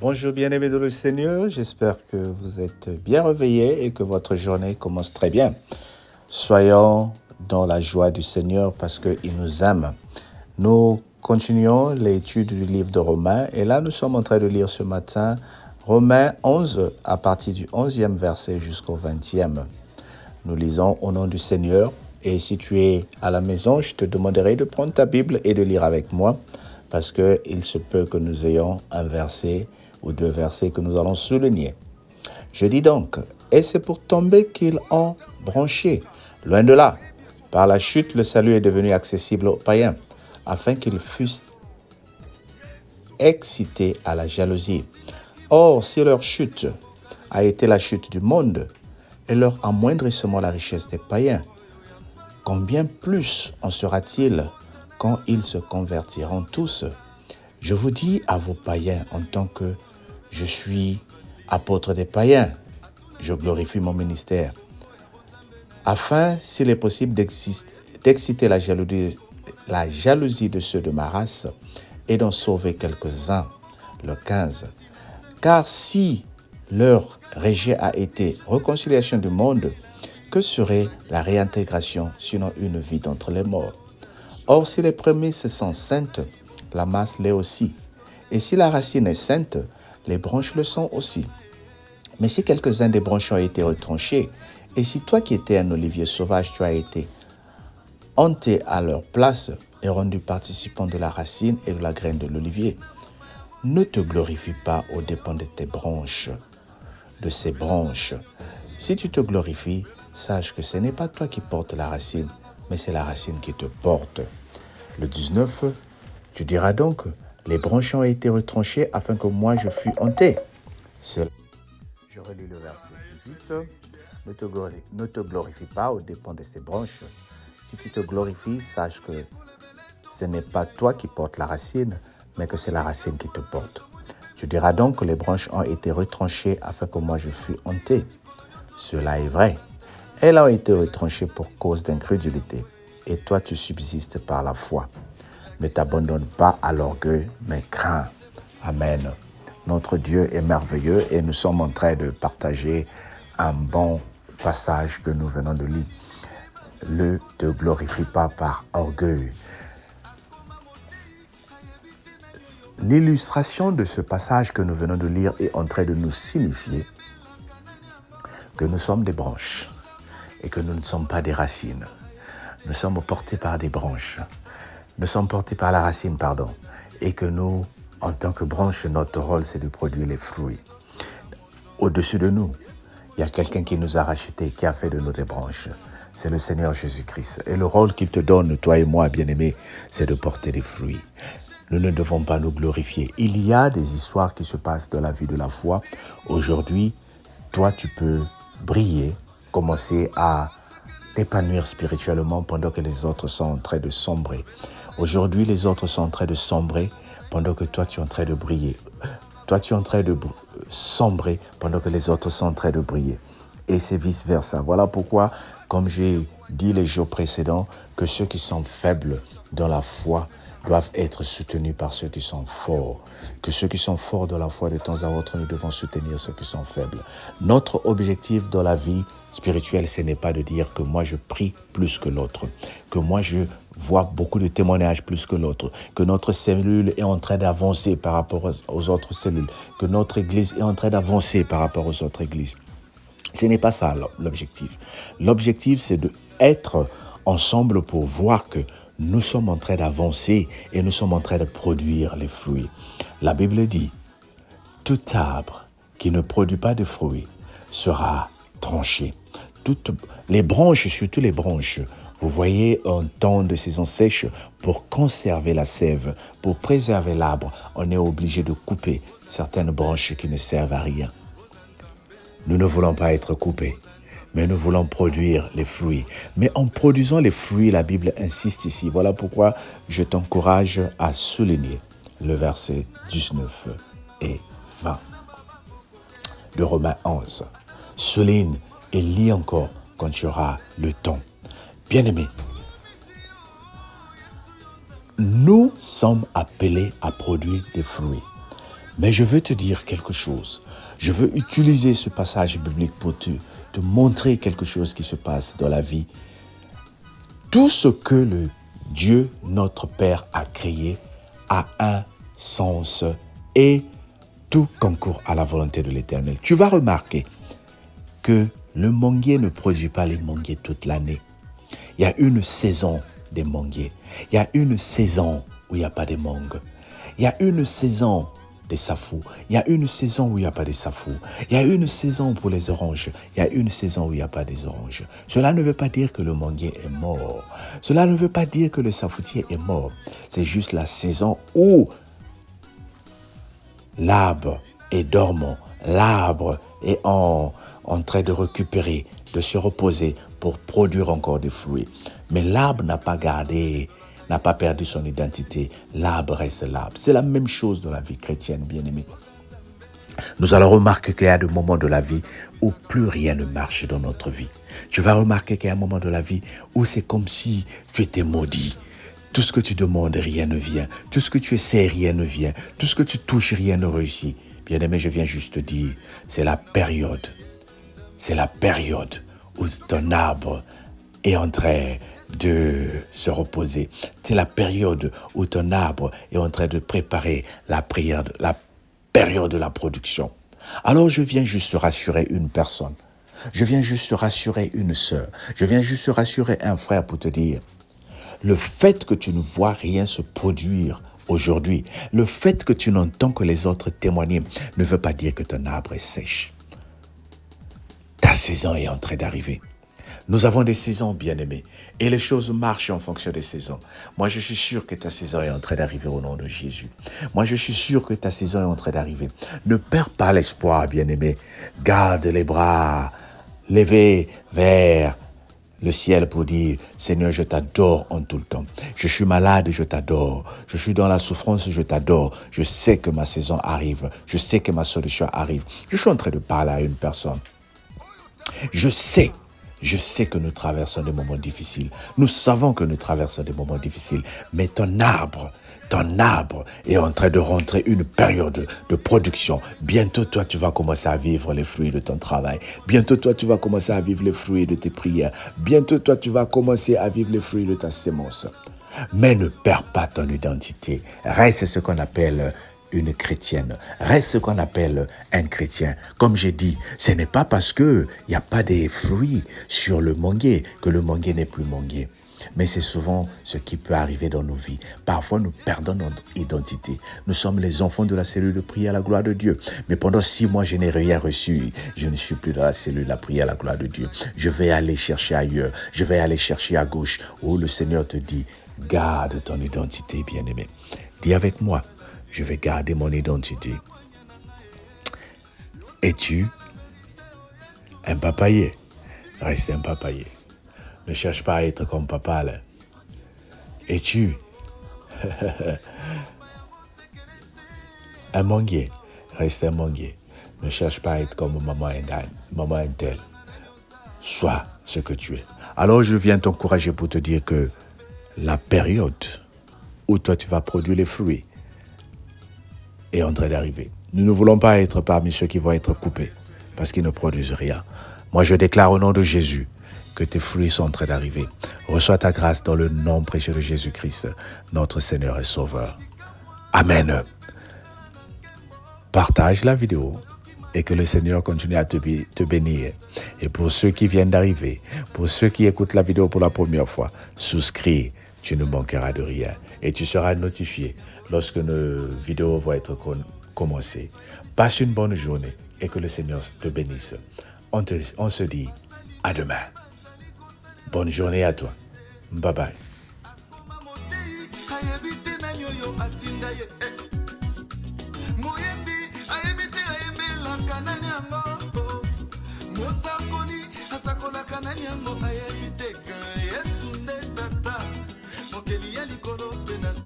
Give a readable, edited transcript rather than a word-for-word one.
Bonjour bien-aimés de le Seigneur, j'espère que vous êtes bien réveillés et que votre journée commence très bien. Soyons dans la joie du Seigneur parce qu'il nous aime. Nous continuons l'étude du livre de Romains et là nous sommes en train de lire ce matin Romains 11 à partir du 11e verset jusqu'au 20e. Nous lisons au nom du Seigneur et si tu es à la maison, je te demanderai de prendre ta Bible et de lire avec moi parce qu'il se peut que nous ayons un verset ou deux versets que nous allons souligner. Je dis donc, et c'est pour tomber qu'ils ont branché. Loin de là, par la chute, le salut est devenu accessible aux païens, afin qu'ils fussent excités à la jalousie. Or, si leur chute a été la chute du monde, et leur amoindrissement la richesse des païens, combien plus en sera-t-il quand ils se convertiront tous? Je vous dis à vos païens en tant que je suis apôtre des païens, je glorifie mon ministère, afin, s'il est possible, d'exciter la jalousie de ceux de ma race et d'en sauver quelques-uns. Le 15. Car si leur rejet a été réconciliation du monde, que serait la réintégration sinon une vie d'entre les morts? Or, si les prémices sont saintes, la masse l'est aussi. Et si la racine est sainte, les branches le sont aussi. Mais si quelques-uns des branches ont été retranchés, et si toi qui étais un olivier sauvage, tu as été hanté à leur place et rendu participant de la racine et de la graine de l'olivier, ne te glorifie pas aux dépens de tes branches, de ces branches. Si tu te glorifies, sache que ce n'est pas toi qui portes la racine, mais c'est la racine qui te porte. Le 19, tu diras donc, les branches ont été retranchées afin que moi je fus hanté. Je relis le verset 18. Ne te glorifie pas aux dépens de ces branches. Si tu te glorifies, sache que ce n'est pas toi qui portes la racine, mais que c'est la racine qui te porte. Tu diras donc que les branches ont été retranchées afin que moi je fus hanté. Cela est vrai. Elles ont été retranchées pour cause d'incrédulité. Et toi, tu subsistes par la foi. Ne t'abandonne pas à l'orgueil, mais crains. Amen. Notre Dieu est merveilleux et nous sommes en train de partager un bon passage que nous venons de lire. Ne te glorifie pas par orgueil. L'illustration de ce passage que nous venons de lire est en train de nous signifier que nous sommes des branches et que nous ne sommes pas des racines. Nous sommes portés par des branches. Nous sommes portés par la racine, et que nous, en tant que branches, notre rôle, c'est de produire les fruits. Au-dessus de nous, il y a quelqu'un qui nous a rachetés, qui a fait de nous des branches. C'est le Seigneur Jésus-Christ. Et le rôle qu'il te donne, toi et moi, bien-aimés, c'est de porter des fruits. Nous ne devons pas nous glorifier. Il y a des histoires qui se passent dans la vie de la foi. Aujourd'hui, toi, tu peux briller, commencer à t'épanouir spirituellement pendant que les autres sont en train de sombrer. Aujourd'hui, les autres sont en train de sombrer pendant que toi, tu es en train de briller. Toi, tu es en train de sombrer pendant que les autres sont en train de briller. Et c'est vice-versa. Voilà pourquoi, comme j'ai dit les jours précédents, que ceux qui sont faibles dans la foi doivent être soutenus par ceux qui sont forts. Que ceux qui sont forts dans la foi, de temps à autre, nous devons soutenir ceux qui sont faibles. Notre objectif dans la vie spirituelle, ce n'est pas de dire que moi je prie plus que l'autre, que moi je vois beaucoup de témoignages plus que l'autre, que notre cellule est en train d'avancer par rapport aux autres cellules, que notre église est en train d'avancer par rapport aux autres églises. Ce n'est pas ça l'objectif. L'objectif, c'est d'être ensemble pour voir que nous sommes en train d'avancer et nous sommes en train de produire les fruits. La Bible dit, tout arbre qui ne produit pas de fruits sera tranché. Toutes les branches, surtout les branches, vous voyez, en temps de saison sèche, pour conserver la sève, pour préserver l'arbre, on est obligé de couper certaines branches qui ne servent à rien. Nous ne voulons pas être coupés, mais nous voulons produire les fruits. Mais en produisant les fruits, la Bible insiste ici. Voilà pourquoi je t'encourage à souligner le verset 19 et 20 de Romains 11. Souligne et lis encore quand tu auras le temps. Bien-aimés, nous sommes appelés à produire des fruits. Mais je veux te dire quelque chose. Je veux utiliser ce passage biblique pour te montrer quelque chose qui se passe dans la vie. Tout ce que le Dieu, notre Père, a créé a un sens et tout concourt à la volonté de l'Éternel. Tu vas remarquer que le manguier ne produit pas les manguiers toute l'année. Il y a une saison des manguiers. Il y a une saison où il n'y a pas de mangue. Il y a une saison des safous. Il y a une saison où il n'y a pas de safous. Il y a une saison pour les oranges. Il y a une saison où il n'y a pas des oranges. Cela ne veut pas dire que le manguier est mort. Cela ne veut pas dire que le safoutier est mort. C'est juste la saison où l'arbre est dormant. L'arbre est en train de récupérer, de se reposer pour produire encore des fruits. Mais l'arbre n'a pas perdu son identité. L'arbre reste l'arbre. C'est la même chose dans la vie chrétienne, bien-aimés. Nous allons remarquer qu'il y a des moments de la vie où plus rien ne marche dans notre vie. Tu vas remarquer qu'il y a un moment de la vie où c'est comme si tu étais maudit. Tout ce que tu demandes, rien ne vient. Tout ce que tu essaies, rien ne vient. Tout ce que tu touches, rien ne réussit. Bien-aimé, je viens juste te dire, c'est la période. C'est la période où ton arbre est en train de se reposer. C'est la période où ton arbre est en train de préparer la période de la production. Alors je viens juste rassurer une personne. Je viens juste rassurer une sœur. Je viens juste rassurer un frère pour te dire, le fait que tu ne vois rien se produire aujourd'hui, le fait que tu n'entends que les autres témoigner, ne veut pas dire que ton arbre est sèche. Ta saison est en train d'arriver. Nous avons des saisons, bien-aimés, et les choses marchent en fonction des saisons. Moi, je suis sûr que ta saison est en train d'arriver au nom de Jésus. Moi, je suis sûr que ta saison est en train d'arriver. Ne perds pas l'espoir, bien-aimé. Garde les bras levés vers le ciel pour dire, Seigneur, je t'adore en tout le temps. Je suis malade, je t'adore. Je suis dans la souffrance, je t'adore. Je sais que ma saison arrive. Je sais que ma solution arrive. Je suis en train de parler à une personne. Je sais que nous traversons des moments difficiles. Nous savons que nous traversons des moments difficiles. Mais ton arbre est en train de rentrer une période de production. Bientôt, toi, tu vas commencer à vivre les fruits de ton travail. Bientôt, toi, tu vas commencer à vivre les fruits de tes prières. Bientôt, toi, tu vas commencer à vivre les fruits de ta sémence. Mais ne perds pas ton identité. Reste ce qu'on appelle une chrétienne. Reste ce qu'on appelle un chrétien. Comme j'ai dit, ce n'est pas parce qu'il n'y a pas de fruits sur le manguier que le manguier n'est plus manguier. Mais c'est souvent ce qui peut arriver dans nos vies. Parfois, nous perdons notre identité. Nous sommes les enfants de la cellule de prière à la gloire de Dieu. Mais pendant 6 mois, je n'ai rien reçu. Je ne suis plus dans la cellule de la prière à la gloire de Dieu. Je vais aller chercher ailleurs. Je vais aller chercher à gauche. Oh, le Seigneur te dit, garde ton identité, bien-aimé. Dis avec moi, je vais garder mon identité. Es-tu un papayer? Reste un papayer. Ne cherche pas à être comme papa, là. Es-tu un manguier? Reste un manguier. Ne cherche pas à être comme maman Intel. Sois ce que tu es. Alors je viens t'encourager pour te dire que la période où toi tu vas produire les fruits est en train d'arriver. Nous ne voulons pas être parmi ceux qui vont être coupés parce qu'ils ne produisent rien. Moi, je déclare au nom de Jésus que tes fruits sont en train d'arriver. Reçois ta grâce dans le nom précieux de Jésus-Christ, notre Seigneur et Sauveur. Amen. Partage la vidéo et que le Seigneur continue à te bénir. Et pour ceux qui viennent d'arriver, pour ceux qui écoutent la vidéo pour la première fois, souscris, tu ne manqueras de rien. Et tu seras notifié lorsque nos vidéos vont être commencées. Passe une bonne journée et que le Seigneur te bénisse. On se dit à demain. Bonne journée à toi. Bye bye. Asakola kanani yango ayebite ke Yesu nde tata mokeli ya likolo